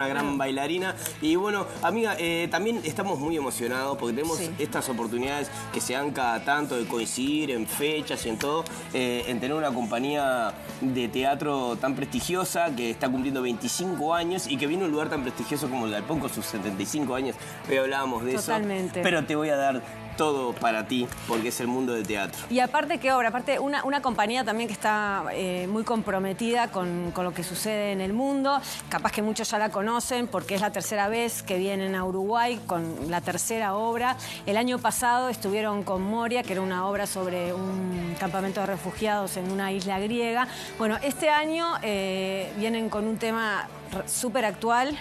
una gran bailarina. Y bueno, amiga, también estamos muy emocionados porque tenemos estas oportunidades que se dan cada tanto de coincidir en fechas y en todo, en tener una compañía de teatro tan prestigiosa que está cumpliendo 25 años y que viene a un lugar tan prestigioso como el Galpón con sus 75 años. Hoy hablábamos de eso. Pero te voy a dar todo para ti, porque es el mundo del teatro. Y aparte, ¿qué obra? Aparte, una compañía también que está muy comprometida con lo que sucede en el mundo. Capaz que muchos ya la conocen, porque es la tercera vez que vienen a Uruguay con la tercera obra. El año pasado estuvieron con Moria, que era una obra sobre un campamento de refugiados en una isla griega. Bueno, este año vienen con un tema súper actual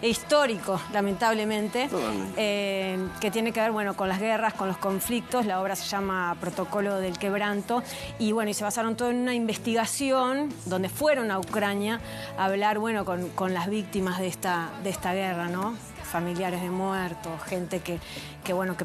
e histórico, lamentablemente, que tiene que ver, bueno, con las guerras, con los conflictos. La obra se llama Protocolo del Quebranto y, bueno, y se basaron todo en una investigación donde fueron a Ucrania a hablar, bueno, con las víctimas de esta guerra, ¿no? Familiares de muertos, gente que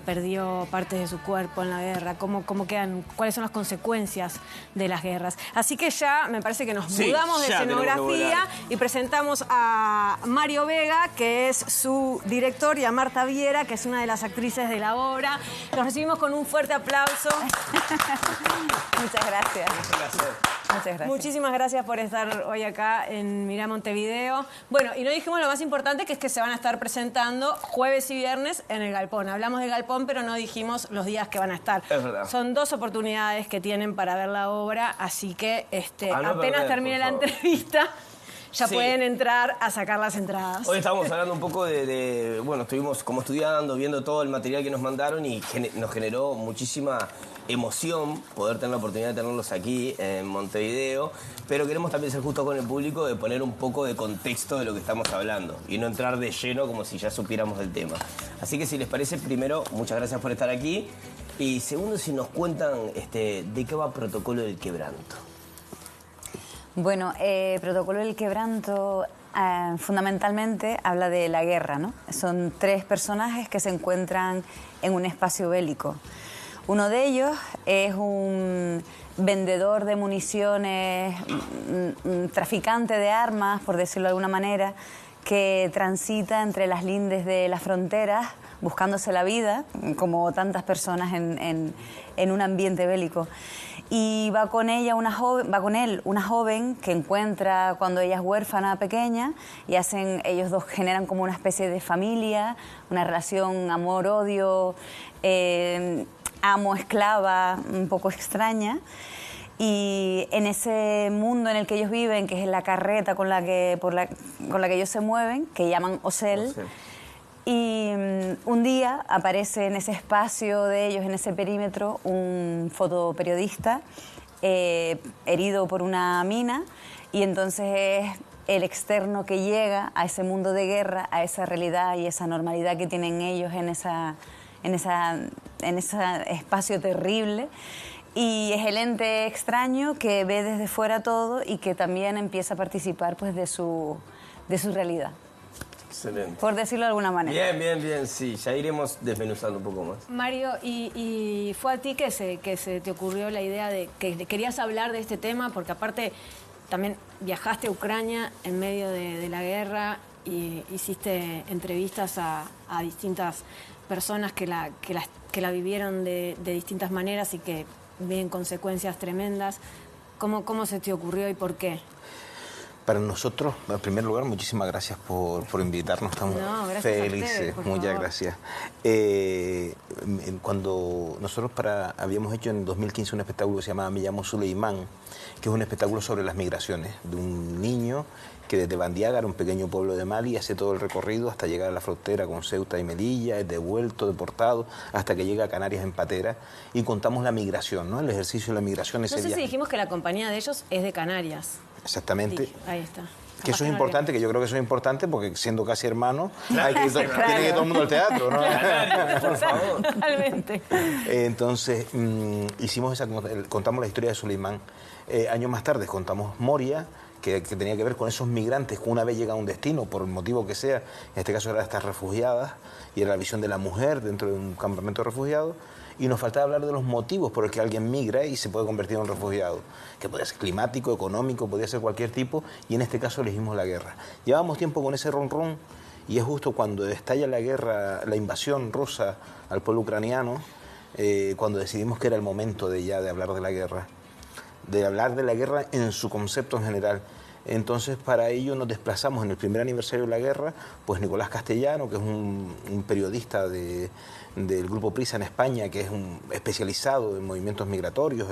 perdió partes de su cuerpo en la guerra, cómo quedan, cuáles son las consecuencias de las guerras. Así que ya me parece que nos mudamos de escenografía y presentamos a Mario Vega, que es su director, y a Marta Viera, que es una de las actrices de la obra. Los recibimos con un fuerte aplauso. Muchas gracias. Muchas gracias. Muchísimas gracias por estar hoy acá en Mirá Montevideo. Bueno, y no dijimos lo más importante, que es que se van a estar presentando jueves y viernes en el Galpón. Hablamos del Galpón, pero no dijimos los días que van a estar. Es verdad. Son 2 oportunidades que tienen para ver la obra, así que apenas termine la entrevista, ya pueden entrar a sacar las entradas. Hoy estábamos hablando un poco bueno, estuvimos como estudiando, viendo todo el material que nos mandaron y nos generó muchísima emoción poder tener la oportunidad de tenerlos aquí en Montevideo, pero queremos también ser justos con el público, de poner un poco de contexto de lo que estamos hablando y no entrar de lleno como si ya supiéramos del tema. Así que si les parece, primero, muchas gracias por estar aquí, y segundo, si nos cuentan de qué va Protocolo del Quebranto. Bueno, Protocolo del Quebranto fundamentalmente habla de la guerra, ¿no? Son 3 personajes que se encuentran en un espacio bélico. Uno de ellos es un vendedor de municiones, un traficante de armas, por decirlo de alguna manera, que transita entre las lindes de las fronteras buscándose la vida, como tantas personas en un ambiente bélico. Y va con él una joven que encuentra cuando ella es huérfana pequeña, y ellos dos generan como una especie de familia, una relación amor-odio, amo-esclava, un poco extraña. Y en ese mundo en el que ellos viven, que es la carreta con la que ellos se mueven, que llaman Osel. Y un día aparece en ese espacio de ellos, en ese perímetro, un fotoperiodista herido por una mina, y entonces es el externo que llega a ese mundo de guerra, a esa realidad y esa normalidad que tienen ellos en ese espacio terrible. Y es el ente extraño que ve desde fuera todo y que también empieza a participar, pues, de su realidad. Excelente. Por decirlo de alguna manera. Bien, sí. Ya iremos desmenuzando un poco más. Mario, y fue a ti que se te ocurrió la idea de que querías hablar de este tema, porque aparte también viajaste a Ucrania en medio de la guerra y hiciste entrevistas a distintas personas que la vivieron de distintas maneras y que viven consecuencias tremendas. ¿Cómo se te ocurrió y por qué? Para nosotros, en primer lugar, muchísimas gracias por invitarnos. Estamos felices. Muchas gracias. Cuando nosotros habíamos hecho en 2015 un espectáculo que se llamaba Me llamo Suleimán, que es un espectáculo sobre las migraciones de un niño que desde Bandiagar, un pequeño pueblo de Mali, hace todo el recorrido hasta llegar a la frontera con Ceuta y Melilla, es devuelto, deportado, hasta que llega a Canarias en patera, y contamos la migración, ¿no? El ejercicio de la migración. No sé si dijimos que la compañía de ellos es de Canarias. Exactamente. Sí, ahí está. Que eso es importante, que yo creo que eso es importante, porque siendo casi hermanos, tiene que ir todo el mundo al teatro, ¿no? Por favor. Totalmente. Entonces, contamos la historia de Suleimán. Años más tarde contamos Moria, que tenía que ver con esos migrantes que una vez llegan a un destino, por el motivo que sea, en este caso era estas refugiadas, y era la visión de la mujer dentro de un campamento de refugiados, y nos faltaba hablar de los motivos por los que alguien migra y se puede convertir en un refugiado, que podía ser climático, económico, podía ser cualquier tipo, y en este caso elegimos la guerra. Llevábamos tiempo con ese ron-ron, y es justo cuando estalla la guerra, la invasión rusa al pueblo ucraniano, cuando decidimos que era el momento de hablar de la guerra. De hablar de la guerra en su concepto en general. Entonces, para ello nos desplazamos en el primer aniversario de la guerra, pues Nicolás Castellano, que es un periodista del Grupo Prisa en España, que es un especializado en movimientos migratorios,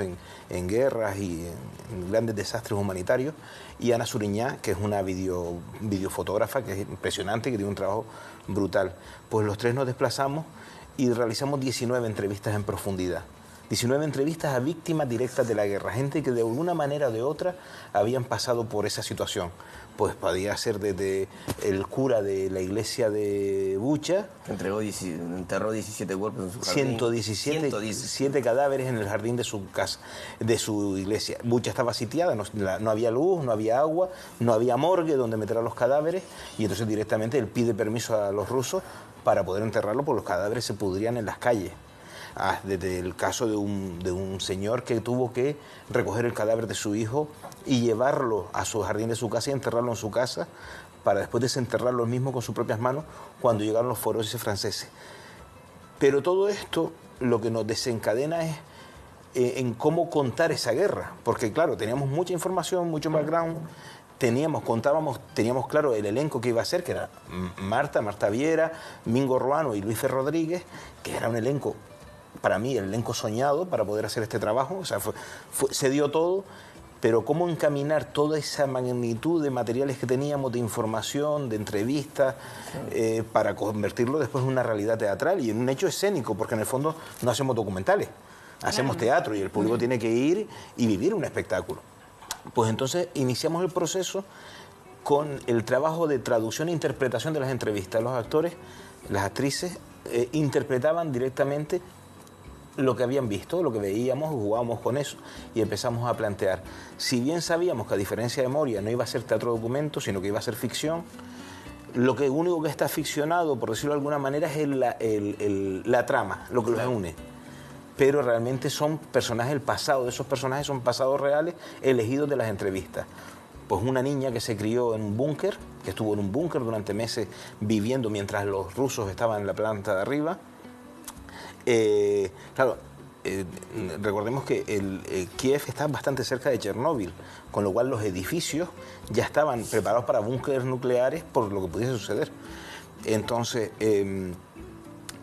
en guerras y en grandes desastres humanitarios, y Ana Suriñá, que es una videofotógrafa, que es impresionante, que tiene un trabajo brutal. Pues los tres nos desplazamos y realizamos 19 entrevistas en profundidad. 19 entrevistas a víctimas directas de la guerra, gente que de alguna manera o de otra habían pasado por esa situación. Pues podía ser desde el cura de la iglesia de Bucha, enterró 17 cuerpos en su jardín. 117 cadáveres en el jardín de su casa, de su iglesia. Bucha estaba sitiada, no había luz, no había agua, no había morgue donde meter a los cadáveres, y entonces directamente él pide permiso a los rusos para poder enterrarlo, porque los cadáveres se pudrían en las calles. Desde el caso de un señor que tuvo que recoger el cadáver de su hijo y llevarlo a su jardín de su casa y enterrarlo en su casa para después desenterrarlo él mismo con sus propias manos cuando llegaron los forenses franceses. Pero todo esto lo que nos desencadena es en cómo contar esa guerra, porque claro, teníamos mucha información, mucho background, teníamos claro el elenco que iba a ser, que era Marta Viera, Mingo Ruano y Luis Fer Rodríguez, que era un elenco, para mí, el elenco soñado para poder hacer este trabajo. O sea, se dio todo, pero cómo encaminar toda esa magnitud de materiales que teníamos, de información, de entrevistas, para convertirlo después en una realidad teatral y en un hecho escénico, porque en el fondo no hacemos documentales, hacemos teatro y el público tiene que ir y vivir un espectáculo. Pues entonces iniciamos el proceso con el trabajo de traducción e interpretación de las entrevistas. Los actores, las actrices, interpretaban directamente lo que habían visto, lo que veíamos, jugábamos con eso y empezamos a plantear. Si bien sabíamos que a diferencia de Moria no iba a ser teatro documento, sino que iba a ser ficción, lo único que está ficcionado, por decirlo de alguna manera, es la trama, lo que los une. Pero realmente son personajes del pasado, esos personajes son pasados reales elegidos de las entrevistas. Pues una niña que se crió en un búnker, que estuvo en un búnker durante meses viviendo mientras los rusos estaban en la planta de arriba. Recordemos que Kiev está bastante cerca de Chernóbil, con lo cual los edificios ya estaban preparados para búnkeres nucleares por lo que pudiese suceder. Entonces,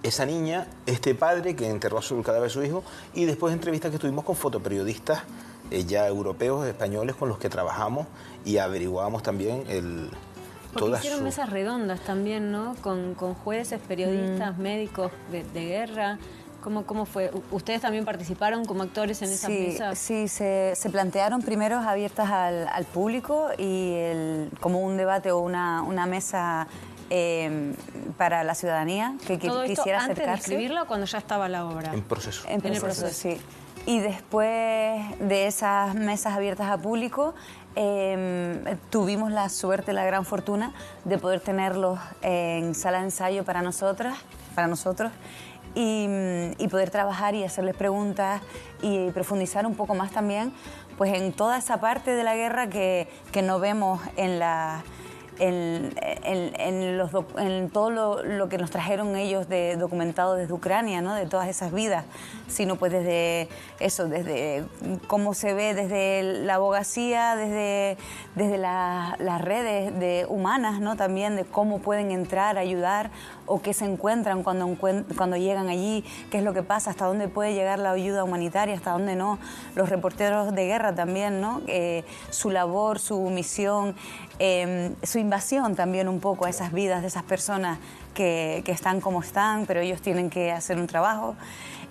esa niña, este padre que enterró el cadáver de su hijo, y después entrevistas que tuvimos con fotoperiodistas ya europeos, españoles, con los que trabajamos y averiguábamos también Porque hicieron mesas redondas también, ¿no? Con jueces, periodistas, médicos de guerra. ¿Cómo fue? ¿Ustedes también participaron como actores en esas mesas? Sí, se plantearon primero abiertas al público y como un debate o una mesa para la ciudadanía que ¿Todo esto quisiera antes acercarse. de escribirlo o cuando ya estaba la obra? En proceso. En el proceso, sí. Y después de esas mesas abiertas a público, tuvimos la suerte, la gran fortuna de poder tenerlos en sala de ensayo para nosotros y poder trabajar y hacerles preguntas y profundizar un poco más también pues en toda esa parte de la guerra que no vemos en todo lo que nos trajeron ellos documentado desde Ucrania, ¿no? De todas esas vidas, sino pues desde cómo se ve desde la abogacía, desde las redes humanas, ¿no? También de cómo pueden entrar, ayudar o qué se encuentran cuando llegan allí, qué es lo que pasa, hasta dónde puede llegar la ayuda humanitaria, hasta dónde no. Los reporteros de guerra también, ¿no? Su labor, su misión, su invasión también un poco a esas vidas de esas personas que están como están, pero ellos tienen que hacer un trabajo.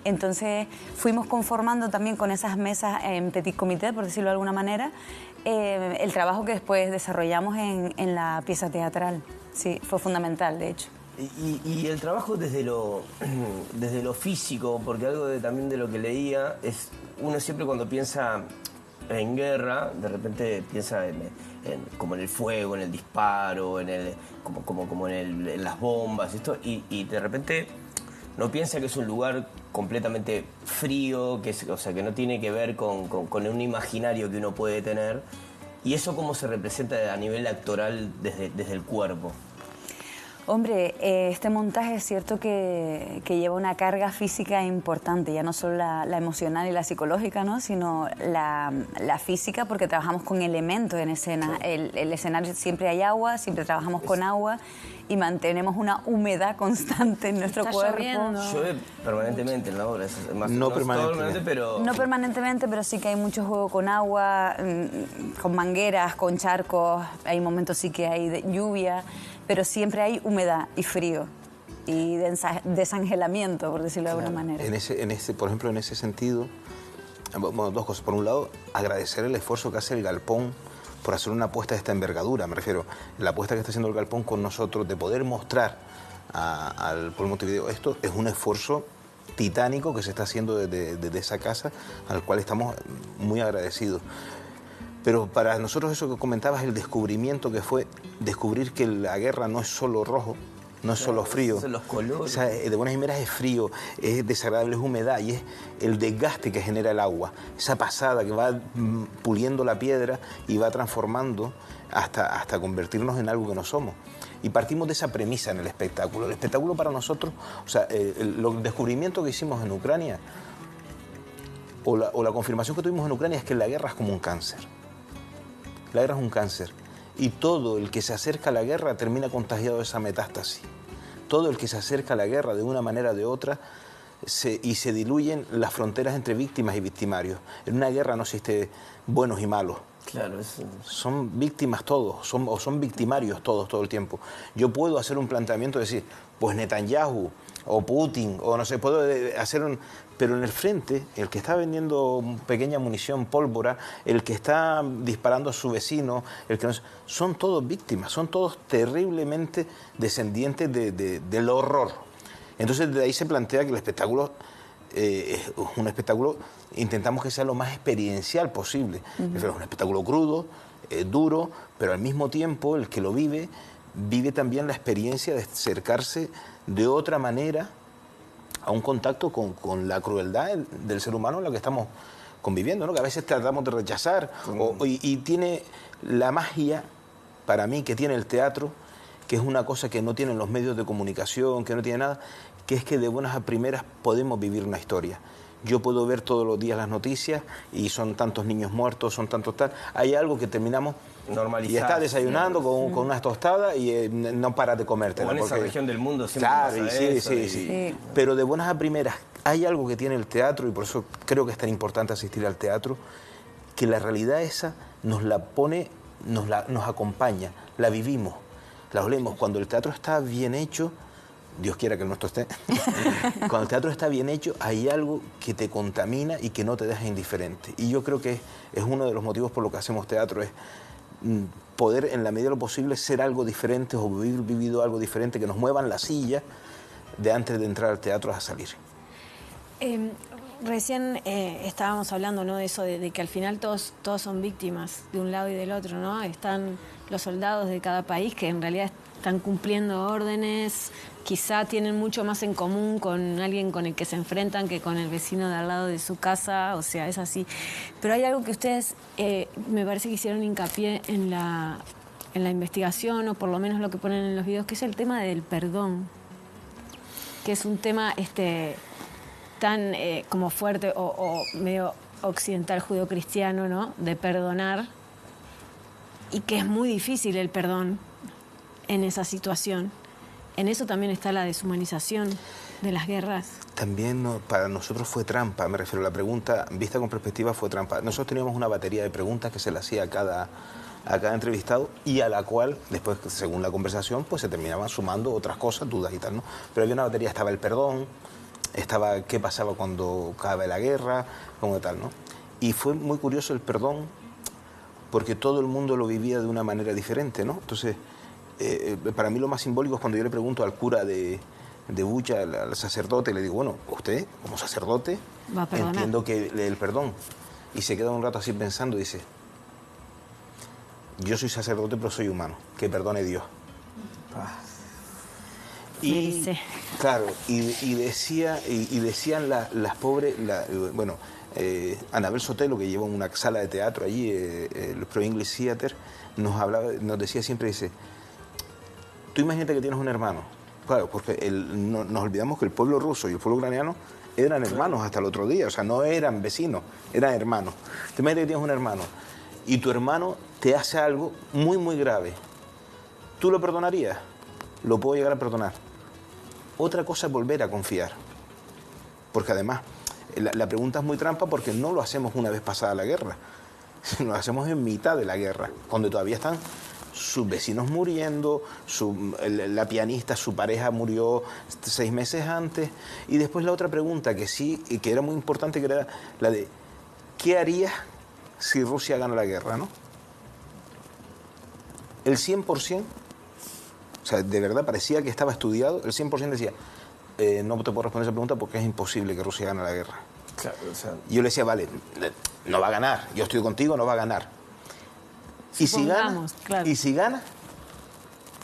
Entonces fuimos conformando también con esas mesas en petit comité, por decirlo de alguna manera, el trabajo que después desarrollamos en la pieza teatral. Sí, fue fundamental, de hecho. Y el trabajo desde lo físico, porque algo también de lo que leía es, uno siempre cuando piensa en guerra, de repente piensa como en el fuego, en el disparo, como en las bombas, y de repente no piensa que es un lugar completamente frío, o sea, que no tiene que ver con un imaginario que uno puede tener. ¿Y eso cómo se representa a nivel actoral desde el cuerpo? Hombre, este montaje es cierto que lleva una carga física importante, ya no solo la emocional y la psicológica, ¿no? Sino la física, porque trabajamos con elementos en escena. El escenario siempre hay agua, siempre trabajamos con agua y mantenemos una humedad constante en nuestro cuerpo. Llueve permanentemente en la obra. No permanentemente, pero... No permanentemente, pero sí que hay mucho juego con agua, con mangueras, con charcos. Hay momentos sí que hay lluvia, pero siempre hay humedad y frío y desangelamiento, por decirlo de alguna manera. Por ejemplo, en ese sentido, bueno, dos cosas. Por un lado, agradecer el esfuerzo que hace el Galpón por hacer una apuesta de esta envergadura. Me refiero, la apuesta que está haciendo el Galpón con nosotros de poder mostrar al pueblo de Montevideo. Esto es un esfuerzo titánico que se está haciendo desde esa casa, al cual estamos muy agradecidos. Pero para nosotros eso que comentabas, el descubrimiento que fue descubrir que la guerra no es solo rojo, no es solo frío. Son los colores. O sea, de buenas primeras es frío, es desagradable, es humedad y es el desgaste que genera el agua. Esa pasada que va puliendo la piedra y va transformando hasta convertirnos en algo que no somos. Y partimos de esa premisa en el espectáculo. El espectáculo para nosotros, o sea, el descubrimiento que hicimos en Ucrania o la confirmación que tuvimos en Ucrania es que la guerra es como un cáncer. La guerra es un cáncer y todo el que se acerca a la guerra termina contagiado de esa metástasis. Todo el que se acerca a la guerra de una manera o de otra se diluyen las fronteras entre víctimas y victimarios. En una guerra no existe buenos y malos. Claro, eso... Son víctimas todos, son victimarios todos, todo el tiempo. Yo puedo hacer un planteamiento de decir, pues Netanyahu o Putin, o no sé, puedo hacer un... Pero en el frente, el que está vendiendo pequeña munición, pólvora, el que está disparando a su vecino, son todos víctimas, son todos terriblemente descendientes del horror. Entonces de ahí se plantea que el espectáculo es un espectáculo, intentamos que sea lo más experiencial posible. Es un espectáculo crudo, duro, pero al mismo tiempo el que lo vive también la experiencia de acercarse de otra manera a un contacto con la crueldad del ser humano en la que estamos conviviendo, ¿no? Que a veces tratamos de rechazar. Y tiene la magia, para mí, que tiene el teatro, que es una cosa que no tienen los medios de comunicación, que no tiene nada, que es que de buenas a primeras podemos vivir una historia. Yo puedo ver todos los días las noticias y son tantos niños muertos, son tantos tal. Hay algo que terminamos normalizar. Y estás desayunando con unas tostadas y no paras de comértela. En esa región del mundo siempre claro, pasa sí. Pero de buenas a primeras hay algo que tiene el teatro y por eso creo que es tan importante asistir al teatro, que la realidad esa nos la pone, nos acompaña, la vivimos, la olemos. Cuando el teatro está bien hecho, Dios quiera que el nuestro esté, cuando el teatro está bien hecho, hay algo que te contamina y que no te deja indiferente. Y yo creo que es uno de los motivos por los que hacemos teatro, es poder, en la medida de lo posible, ser algo diferente o vivir vivido algo diferente, que nos muevan la silla de antes de entrar al teatro a salir. Recién estábamos hablando, ¿no?, de eso, de que al final todos son víctimas de un lado y del otro, ¿no? Están los soldados de cada país que en realidad están cumpliendo órdenes, quizá tienen mucho más en común con alguien con el que se enfrentan que con el vecino de al lado de su casa, o sea, es así. Pero hay algo que ustedes, me parece que hicieron hincapié en la investigación, o por lo menos lo que ponen en los videos, que es el tema del perdón, que es un tema tan como fuerte o medio occidental judeocristiano, ¿no?, de perdonar, y que es muy difícil el perdón en esa situación. En eso también está la deshumanización de las guerras. También para nosotros fue trampa, me refiero a la pregunta, vista con perspectiva, fue trampa. Nosotros teníamos una batería de preguntas que se le hacía a cada entrevistado y a la cual, después, según la conversación, pues se terminaban sumando otras cosas, dudas y tal, ¿no? Pero había una batería, estaba el perdón, estaba qué pasaba cuando acaba la guerra, como tal, ¿no? Y fue muy curioso el perdón, porque todo el mundo lo vivía de una manera diferente, ¿no? Entonces, para mí lo más simbólico es cuando yo le pregunto al cura de Bucha, al sacerdote, le digo, bueno, usted como sacerdote entiendo que el perdón. y se queda un rato así pensando y dice, yo soy sacerdote pero soy humano, que perdone Dios. Y claro, y decían las pobres, bueno, Anabel Sotelo, que lleva una sala de teatro allí, el Pro English Theatre, nos decía siempre, dice, tú imagínate que tienes un hermano. Claro, porque nos olvidamos que el pueblo ruso y el pueblo ucraniano eran hermanos hasta el otro día, o sea, no eran vecinos, eran hermanos. Tú imagínate que tienes un hermano y tu hermano te hace algo muy, muy grave. ¿Tú lo perdonarías? Lo puedo llegar a perdonar. Otra cosa es volver a confiar. Porque además, la pregunta es muy trampa porque no lo hacemos una vez pasada la guerra. Lo hacemos en mitad de la guerra, cuando todavía están sus vecinos muriendo, la pianista, su pareja murió 6 meses antes. Y después la otra pregunta que sí, y que era muy importante, que era la de ¿qué harías si Rusia gana la guerra, ¿no? El 100%, o sea, de verdad parecía que estaba estudiado, el 100% decía, no te puedo responder esa pregunta porque es imposible que Rusia gane la guerra. Claro, o sea, yo le decía, vale, no va a ganar, yo estoy contigo, no va a ganar. Y si gana, claro. y si gana,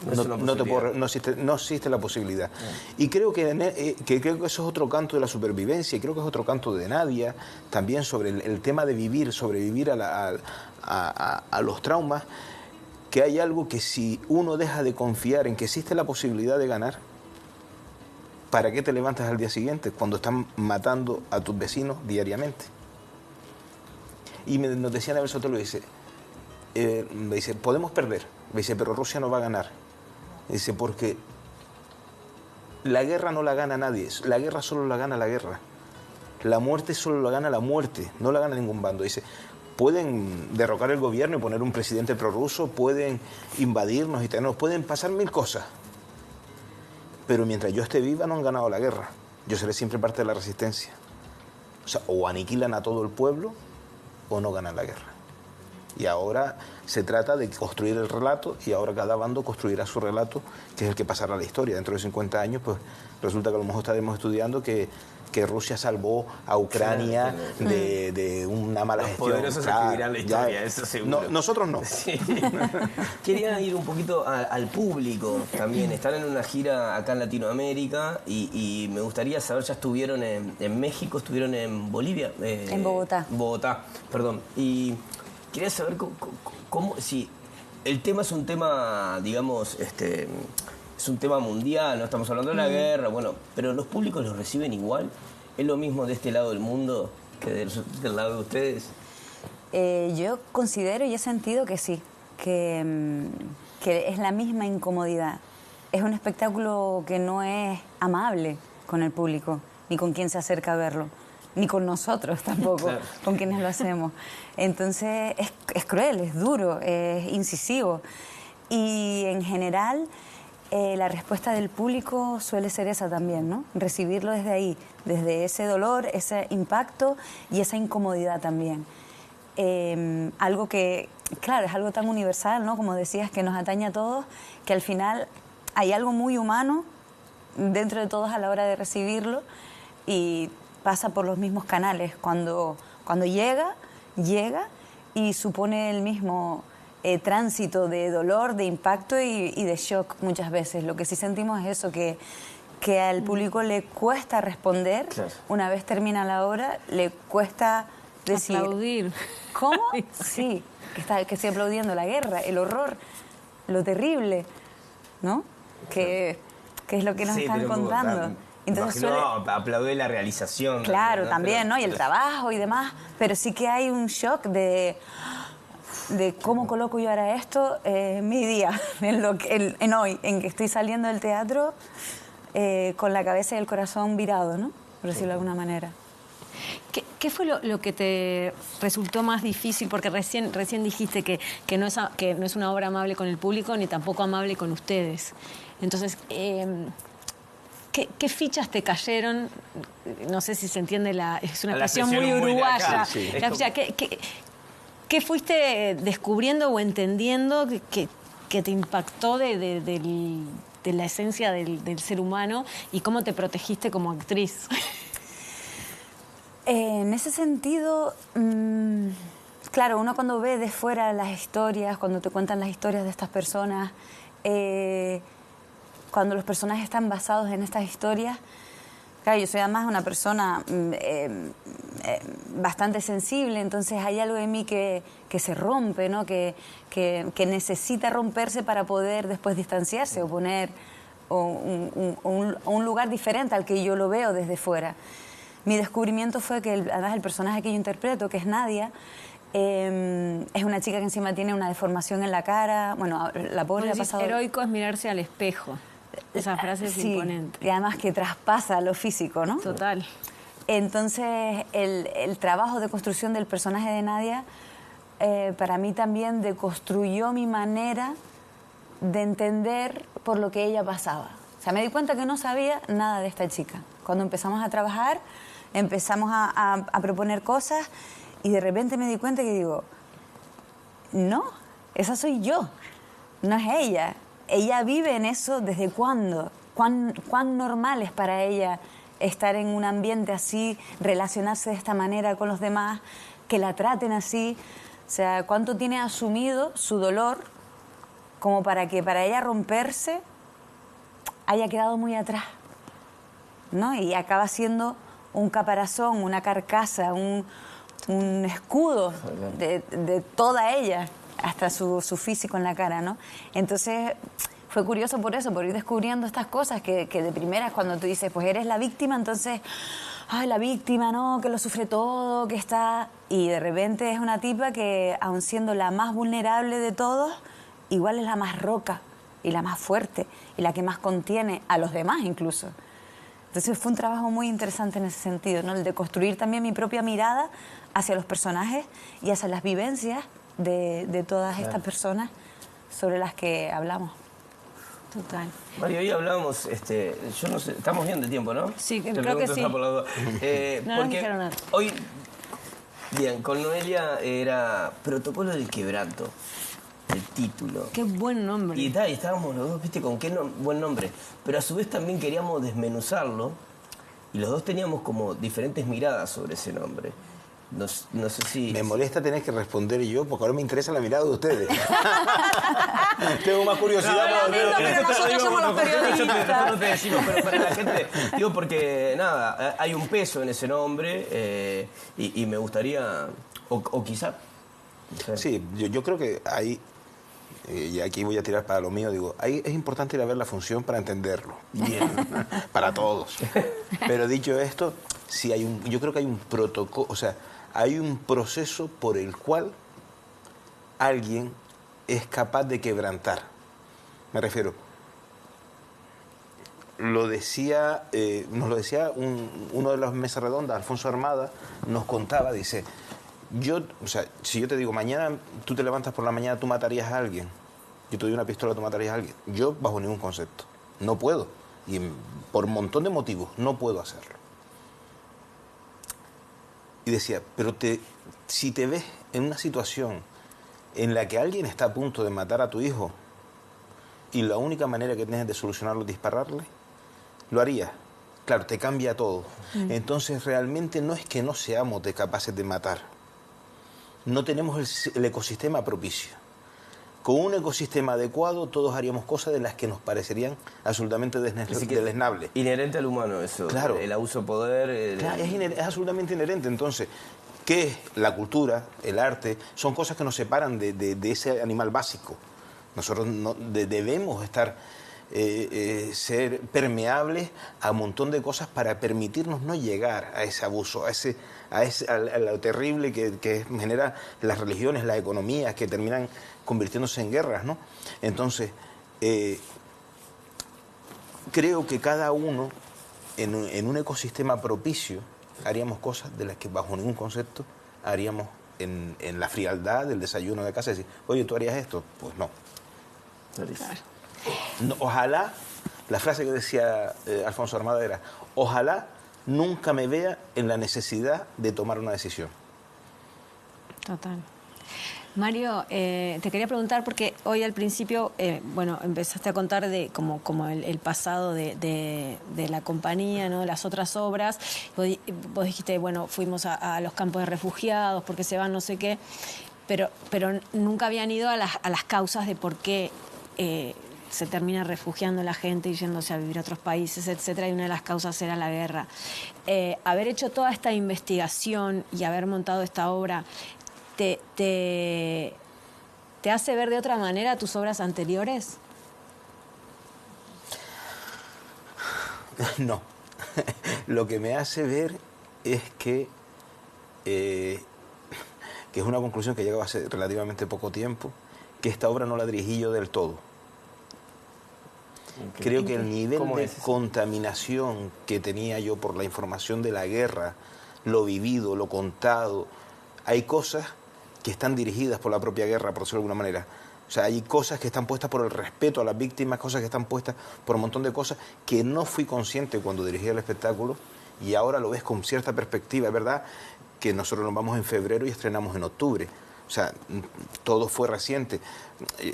no existe la posibilidad. Y creo que creo que eso es otro canto de la supervivencia, y creo que es otro canto de Nadia, también sobre el tema de vivir, sobrevivir a los traumas, que hay algo que si uno deja de confiar en que existe la posibilidad de ganar, ¿para qué te levantas al día siguiente cuando están matando a tus vecinos diariamente? Y nos decía Anabel Sotelo, me dice, podemos perder, me dice, pero Rusia no va a ganar. Me dice, porque la guerra no la gana nadie, la guerra solo la gana la guerra. La muerte solo la gana la muerte, no la gana ningún bando. Dice, pueden derrocar el gobierno y poner un presidente prorruso, pueden invadirnos y tenernos, pueden pasar 1000 cosas. Pero mientras yo esté viva no han ganado la guerra. Yo seré siempre parte de la resistencia. O sea, o aniquilan a todo el pueblo o no ganan la guerra. Y ahora se trata de construir el relato y ahora cada bando construirá su relato, que es el que pasará a la historia. Dentro de 50 años, pues resulta que a lo mejor estaremos estudiando que Rusia salvó a Ucrania de una mala gestión. Los poderosos escribirán la historia, eso seguro. No, nosotros no. Sí. Quería ir un poquito al público también. Están en una gira acá en Latinoamérica y me gustaría saber, ya estuvieron en México, estuvieron en Bolivia. En Bogotá. Bogotá, perdón. Y quería saber cómo si el tema es un tema, digamos, es un tema mundial, no estamos hablando de la guerra, bueno, pero los públicos los reciben igual. ¿Es lo mismo de este lado del mundo que del lado de ustedes? Yo considero y he sentido que sí, que es la misma incomodidad. Es un espectáculo que no es amable con el público, ni con quien se acerca a verlo, ni con nosotros tampoco, claro, con quienes lo hacemos. Entonces es cruel, es duro, es incisivo. Y en general la respuesta del público suele ser esa también, ¿no? Recibirlo desde ahí, desde ese dolor, ese impacto y esa incomodidad también. Algo que, claro, es algo tan universal, ¿no? Como decías, que nos atañe a todos, que al final hay algo muy humano dentro de todos a la hora de recibirlo y pasa por los mismos canales. Cuando llega y supone el mismo tránsito de dolor, de impacto y de shock muchas veces. Lo que sí sentimos es eso, que al público le cuesta responder, claro, una vez termina la obra, le cuesta decir... Aplaudir. ¿Cómo? Sí, que estoy aplaudiendo la guerra, el horror, lo terrible, ¿no? Que es lo que nos están contando. Entonces aplaude la realización. Claro, ¿no? también, ¿no? Y el trabajo y demás, pero sí que hay un shock de cómo coloco yo ahora esto en mi día, en hoy, en que estoy saliendo del teatro con la cabeza y el corazón virado, ¿no? Por decirlo de alguna manera. ¿Qué fue lo que te resultó más difícil? Porque recién dijiste que no es una obra amable con el público ni tampoco amable con ustedes. Entonces, ¿qué fichas te cayeron? No sé si se entiende, es una expresión muy uruguaya. Sí. ¿Qué fuiste descubriendo o entendiendo que te impactó de la esencia del ser humano y cómo te protegiste como actriz? En ese sentido, claro, uno cuando ve de fuera las historias, cuando te cuentan las historias de estas personas, cuando los personajes están basados en estas historias, claro, yo soy además una persona bastante sensible, entonces hay algo en mí que se rompe, ¿no? que necesita romperse para poder después distanciarse o poner un lugar diferente al que yo lo veo desde fuera. Mi descubrimiento fue que además el personaje que yo interpreto, que es Nadia, es una chica que encima tiene una deformación en la cara. Bueno, la pobre le ha pasado... Heroico es mirarse al espejo. Esa frase es sí, imponente. Y además que traspasa lo físico, ¿no? Total. Entonces, el trabajo de construcción del personaje de Nadia, para mí también deconstruyó mi manera de entender por lo que ella pasaba. O sea, me di cuenta que no sabía nada de esta chica. Cuando empezamos a trabajar, empezamos a proponer cosas y de repente me di cuenta que digo, no, esa soy yo, no es ella. Ella vive en eso desde cuándo, cuán normal es para ella estar en un ambiente así, relacionarse de esta manera con los demás, que la traten así. O sea, cuánto tiene asumido su dolor como para que para ella romperse haya quedado muy atrás, ¿no? Y acaba siendo un caparazón, una carcasa, un escudo de toda ella, hasta su físico en la cara, ¿no? Entonces fue curioso por eso, por ir descubriendo estas cosas que de primeras cuando tú dices, pues eres la víctima, entonces, ay, la víctima, ¿no? Que lo sufre todo, que está... Y de repente es una tipa que, aun siendo la más vulnerable de todos, igual es la más roca y la más fuerte y la que más contiene a los demás incluso. Entonces fue un trabajo muy interesante en ese sentido, ¿no? El de construir también mi propia mirada hacia los personajes y hacia las vivencias de todas estas personas sobre las que hablamos. Total. Mario, hoy hablábamos, yo no sé, estamos bien de tiempo, ¿no? Sí, Te creo que pregunto sí. esa por la duda. No Porque dijeron nada. hoy, bien, con Noelia era Protocolo del Quebranto, el título. Qué buen nombre. Y estábamos los dos, viste, con qué buen nombre. Pero a su vez también queríamos desmenuzarlo y los dos teníamos como diferentes miradas sobre ese nombre. No sé si... Me molesta tener que responder yo, porque ahora me interesa la mirada de ustedes. Tengo más curiosidad. pero nosotros somos los periodistas. No te decimos, pero para la gente... Digo, porque, nada, hay un peso en ese nombre y me gustaría... O quizá... No sé. Sí, yo creo que hay... y aquí voy a tirar para lo mío, digo, es importante ir a ver la función para entenderlo. Bien. Para todos. Pero dicho esto, sí yo creo que hay un protocolo, o sea, hay un proceso por el cual alguien es capaz de quebrantar. Me refiero, nos lo decía uno de las mesas redondas, Alfonso Armada, nos contaba, dice, si yo te digo, mañana tú te levantas por la mañana, tú matarías a alguien, yo te doy una pistola, tú matarías a alguien, yo bajo ningún concepto, no puedo, y por un montón de motivos no puedo hacerlo. Y decía, pero si te ves en una situación en la que alguien está a punto de matar a tu hijo y la única manera que tienes de solucionarlo es dispararle, lo harías. Claro, te cambia todo. Entonces realmente no es que no seamos capaces de matar. No tenemos el ecosistema propicio. Con un ecosistema adecuado todos haríamos cosas de las que nos parecerían absolutamente deleznables. Inherente al humano eso, claro. El abuso de poder... Claro, es absolutamente inherente. Entonces, ¿qué es la cultura, el arte? Son cosas que nos separan de ese animal básico. Nosotros debemos ser permeables a un montón de cosas para permitirnos no llegar a ese abuso, a lo terrible que genera las religiones, las economías, que terminan convirtiéndose en guerras, ¿no? Entonces, creo que cada uno, en un ecosistema propicio, haríamos cosas de las que bajo ningún concepto haríamos en la frialdad del desayuno de casa. Decir, oye, ¿tú harías esto? Pues no. Claro. No, ojalá, la frase que decía Alfonso Armada era, ojalá nunca me vea en la necesidad de tomar una decisión. Total. Mario, te quería preguntar porque hoy al principio, bueno, empezaste a contar de como el pasado de la compañía, ¿no? Las otras obras. Vos dijiste, bueno, fuimos a los campos de refugiados porque se van no sé qué, pero nunca habían ido a las causas de por qué se termina refugiando la gente y yéndose a vivir a otros países, etcétera, y una de las causas era la guerra. Haber hecho toda esta investigación y haber montado esta obra, ¿te hace ver de otra manera tus obras anteriores? No. Lo que me hace ver es que es una conclusión que llegaba hace relativamente poco tiempo, que esta obra no la dirigí yo del todo. Creo que el nivel de contaminación que tenía yo por la información de la guerra, lo vivido, lo contado, hay cosas que están dirigidas por la propia guerra, por decirlo de alguna manera. O sea, hay cosas que están puestas por el respeto a las víctimas, cosas que están puestas por un montón de cosas que no fui consciente cuando dirigí el espectáculo y ahora lo ves con cierta perspectiva. Es verdad que nosotros nos vamos en febrero y estrenamos en octubre. O sea, todo fue reciente.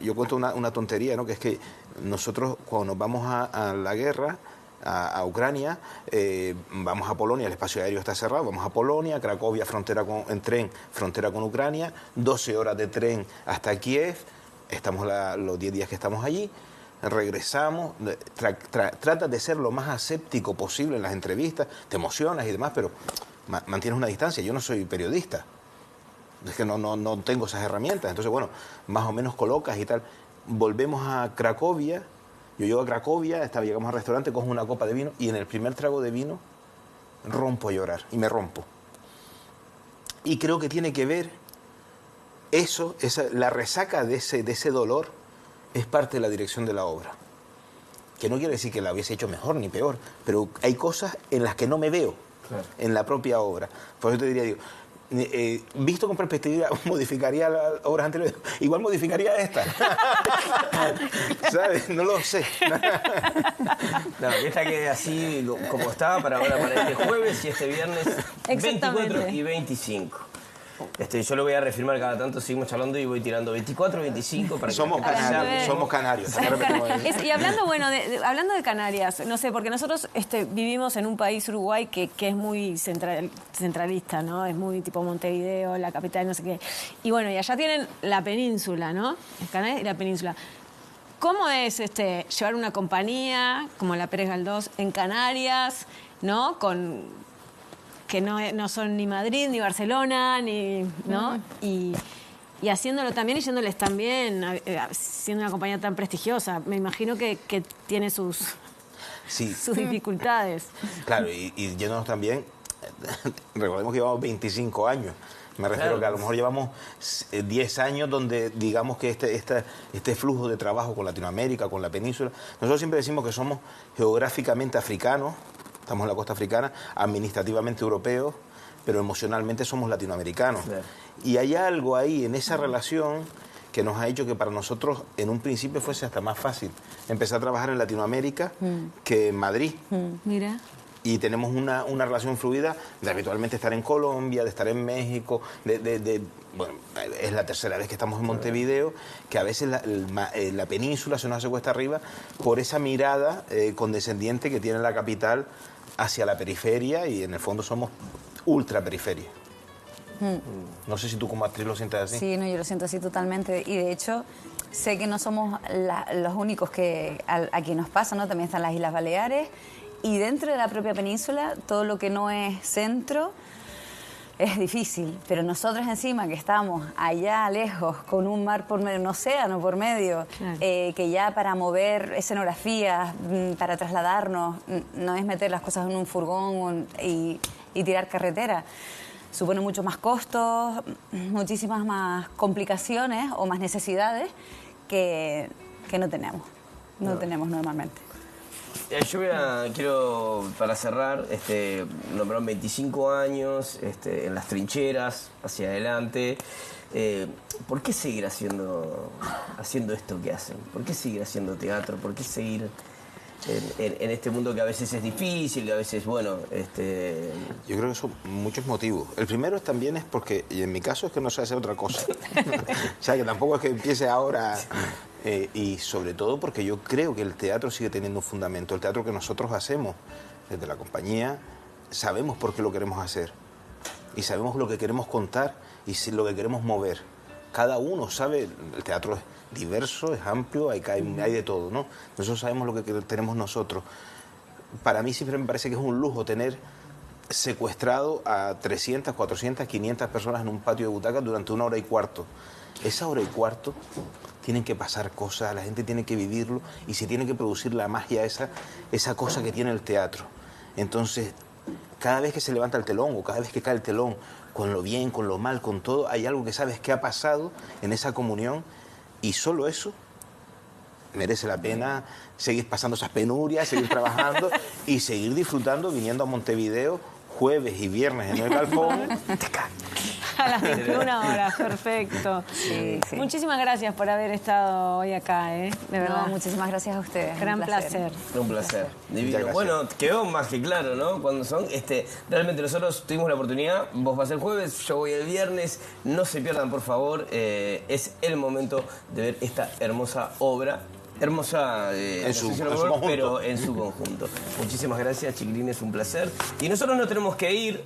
Yo cuento una tontería, ¿no? Que es que nosotros cuando nos vamos a la guerra, a Ucrania, vamos a Polonia, el espacio aéreo está cerrado, vamos a Polonia, Cracovia, en tren, frontera con Ucrania, 12 horas de tren hasta Kiev, estamos los 10 días que estamos allí, regresamos, tratas de ser lo más aséptico posible en las entrevistas, te emocionas y demás, pero mantienes una distancia. Yo no soy periodista, es que no tengo esas herramientas, entonces bueno, más o menos colocas y tal. Volvemos a Cracovia. Yo llego a Cracovia, llegamos al restaurante, cojo una copa de vino y en el primer trago de vino rompo a llorar y me rompo. Y creo que tiene que ver la resaca de ese dolor es parte de la dirección de la obra. Que no quiere decir que la hubiese hecho mejor ni peor, pero hay cosas en las que no me veo, claro, en la propia obra. Por eso te diría, visto con perspectiva, modificaría las obras anteriores. Igual modificaría esta. ¿Sabes? No lo sé. No, esta quede así como estaba para este jueves y este viernes 24 y 25. Yo lo voy a reafirmar cada tanto, seguimos charlando y voy tirando 24, 25 para que... Somos canarios. Y hablando, bueno, hablando de Canarias, no sé, porque nosotros vivimos en un país, Uruguay, que es muy centralista, ¿no? Es muy tipo Montevideo, la capital, no sé qué. Y bueno, y allá tienen la península, ¿no? Canarias y la península. ¿Cómo es llevar una compañía como la Pérez Galdós en Canarias, ¿no? Que no son ni Madrid, ni Barcelona, ¿no? Y haciéndolo también y yéndoles también, siendo una compañía tan prestigiosa. Me imagino que tiene sus dificultades. Claro, y yéndonos también, recordemos que llevamos 25 años. Me refiero que a lo mejor llevamos 10 años donde digamos que este flujo de trabajo con Latinoamérica, con la península, nosotros siempre decimos que somos geográficamente africanos, estamos en la costa africana, administrativamente europeos, pero emocionalmente somos latinoamericanos. Claro. Y hay algo ahí en esa relación que nos ha hecho que para nosotros en un principio fuese hasta más fácil empezar a trabajar en Latinoamérica que en Madrid. Mira. Y tenemos una relación fluida de habitualmente estar en Colombia, de estar en México, bueno, es la tercera vez que estamos en Montevideo, que a veces la península se nos hace cuesta arriba por esa mirada condescendiente que tiene la capital hacia la periferia y en el fondo somos ultra periferia. No sé si tú como actriz lo sientes así. Sí, no, yo lo siento así totalmente y de hecho sé que no somos los únicos que aquí nos pasa, ¿no? También están las Islas Baleares y dentro de la propia península todo lo que no es centro es difícil, pero nosotros encima que estamos allá lejos con un mar por medio, un océano por medio, claro, que ya para mover escenografías, para trasladarnos, no es meter las cosas en un furgón y tirar carretera. Supone mucho más costos, muchísimas más complicaciones o más necesidades que no tenemos. No tenemos normalmente. Quiero, para cerrar, nombraron 25 años en las trincheras, hacia adelante. ¿Por qué seguir haciendo esto que hacen? ¿Por qué seguir haciendo teatro? ¿Por qué seguir en este mundo que a veces es difícil, que a veces, bueno, Yo creo que son muchos motivos. El primero también es porque, y en mi caso es que no sé hacer otra cosa. O sea, que tampoco es que empiece ahora. Y sobre todo porque yo creo que el teatro sigue teniendo un fundamento. El teatro que nosotros hacemos desde la compañía, sabemos por qué lo queremos hacer. Y sabemos lo que queremos contar y lo que queremos mover. Cada uno sabe, el teatro es diverso, es amplio, hay de todo, ¿no? Nosotros sabemos lo que tenemos nosotros. Para mí siempre me parece que es un lujo tener secuestrado a 300, 400, 500 personas en un patio de butacas durante 1 hora y cuarto. Esa 1 hora y cuarto tienen que pasar cosas, la gente tiene que vivirlo y se tiene que producir la magia esa cosa que tiene el teatro. Entonces, cada vez que se levanta el telón o cada vez que cae el telón, con lo bien, con lo mal, con todo, hay algo que sabes que ha pasado en esa comunión y solo eso merece la pena seguir pasando esas penurias, seguir trabajando y seguir disfrutando viniendo a Montevideo jueves y viernes en el Galpón. A las 21 horas, perfecto. Sí, sí. Muchísimas gracias por haber estado hoy acá, de verdad. No, muchísimas gracias a ustedes. Gran un placer. Un placer. Divino. Muchas gracias. Bueno, quedó más que claro, ¿no? Cuando son, realmente nosotros tuvimos la oportunidad, vos vas el jueves, yo voy el viernes, no se pierdan, por favor, es el momento de ver esta hermosa obra. Hermosa en su pero conjunto. en su conjunto. Muchísimas gracias, chiquilines, un placer. Y nosotros nos tenemos que ir.